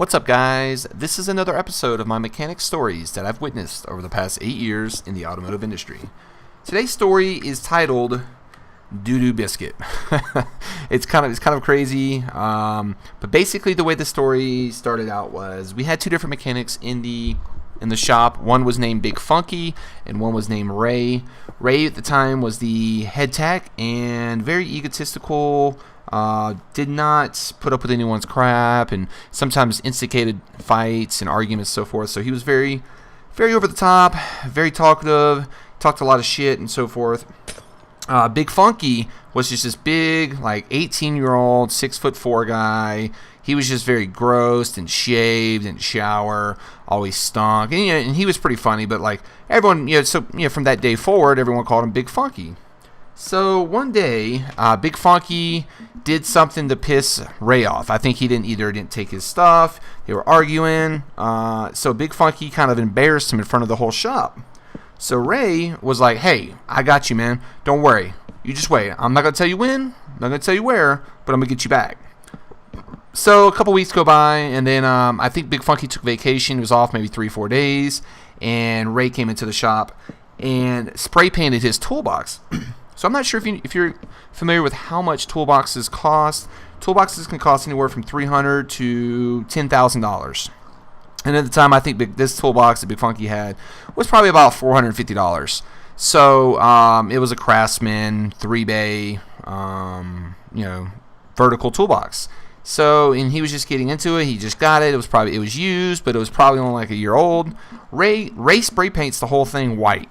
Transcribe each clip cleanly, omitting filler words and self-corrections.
What's up, guys? This is another episode of my mechanic stories that I've witnessed over the past 8 years in the automotive industry. Today's story is titled Poo Biscuit. It's kind of crazy, but basically the way the story started out was we had two different mechanics in the shop. One was named Big Funky and one was named Ray. Ray at the time was the head tech and very egotistical. Did not put up with anyone's crap and sometimes instigated fights and arguments and so forth. So he was very, very over the top, very talkative, talked a lot of shit and so forth. Big Funky was just this big, like 18-year-old, 6'4" guy. He was just very gross and shaved and shower, always stunk. And he was pretty funny, but like everyone, from that day forward, everyone called him Big Funky. So one day, Big Funky did something to piss Ray off. I think he didn't take his stuff. They were arguing. So Big Funky kind of embarrassed him in front of the whole shop. So Ray was like, "Hey, I got you, man. Don't worry. You just wait. I'm not going to tell you when. I'm not going to tell you where, but I'm going to get you back." So a couple weeks go by, and then I think Big Funky took vacation. He was off maybe 3-4 days, and Ray came into the shop and spray painted his toolbox. So I'm not sure if you're familiar with how much toolboxes cost. Toolboxes can cost anywhere from $300 to $10,000. And at the time, I think this toolbox that Big Funky had was probably about $450. So it was a Craftsman 3-bay, vertical toolbox. So, and he was just getting into it. He just got it. It was used, but it was probably only like a year old. Ray spray paints the whole thing white.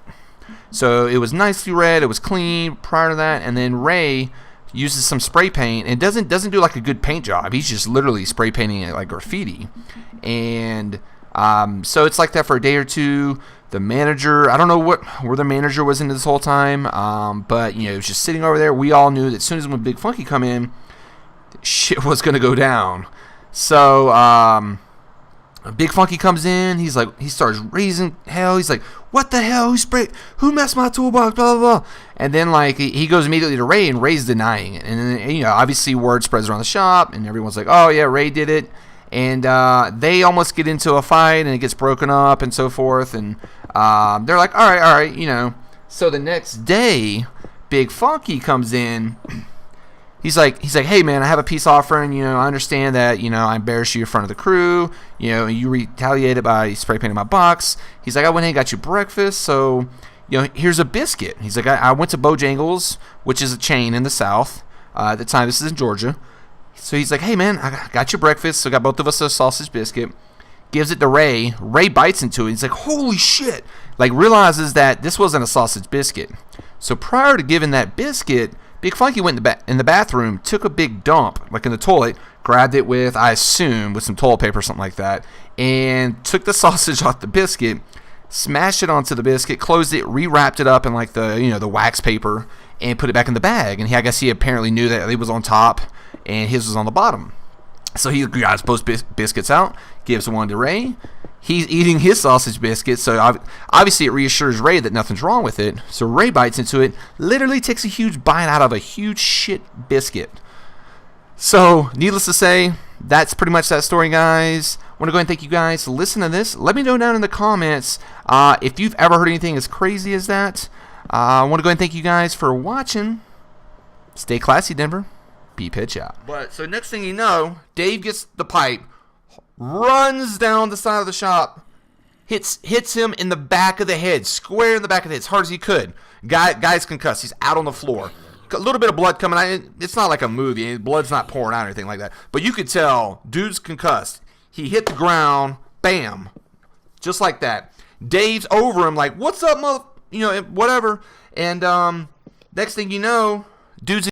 So it was nicely red. It was clean prior to that, and then Ray uses some spray paint and doesn't do like a good paint job. He's just literally spray painting it like graffiti, and so it's like that for a day or two. The manager, I don't know where the manager was into this whole time, but it was just sitting over there. We all knew that as soon as when Big Funky come in, shit was gonna go down. So Big Funky comes in. He starts raising hell. He's like, "What the hell? Who messed my toolbox? Blah blah blah." And then like he goes immediately to Ray, and Ray's denying it. And then obviously word spreads around the shop, and everyone's like, "Oh yeah, Ray did it." And they almost get into a fight, and it gets broken up and so forth. And they're like, "All right." So the next day, Big Funky comes in. He's like, "Hey man, I have a peace offering. I understand that I embarrassed you in front of the crew. You retaliated by spray painting my box." He's like, "I went and got you breakfast, so here's a biscuit." He's like, I went to Bojangles, which is a chain in the South. At the time, this is in Georgia. So he's like, "Hey man, I got your breakfast." So got both of us a sausage biscuit. Gives it to Ray. Ray bites into it. He's like, "Holy shit!" Like realizes that this wasn't a sausage biscuit. So prior to giving that biscuit, Big Funky went in the bathroom, took a big dump, like in the toilet, grabbed it with some toilet paper or something like that, and took the sausage off the biscuit, smashed it onto the biscuit, closed it, rewrapped it up in like the wax paper, and put it back in the bag. And I guess he apparently knew that it was on top and his was on the bottom. So he grabs both biscuits out, gives one to Ray. He's eating his sausage biscuit, so obviously it reassures Ray that nothing's wrong with it. So Ray bites into it, literally takes a huge bite out of a huge shit biscuit. So, needless to say, that's pretty much that story, guys. I want to go ahead and thank you guys for listening to this. Let me know down in the comments if you've ever heard anything as crazy as that. I want to go ahead and thank you guys for watching. Stay classy, Denver. BeLikePitch out. But so next thing you know, Dave gets the pipe, runs down the side of the shop, hits him in the back of the head, square in the back of the head, as hard as he could. Guy's concussed. He's out on the floor. A little bit of blood coming out. It's not like a movie. Blood's not pouring out or anything like that. But you could tell, dude's concussed. He hit the ground, bam, just like that. Dave's over him like, "What's up, mother?" Whatever. And next thing you know, dude's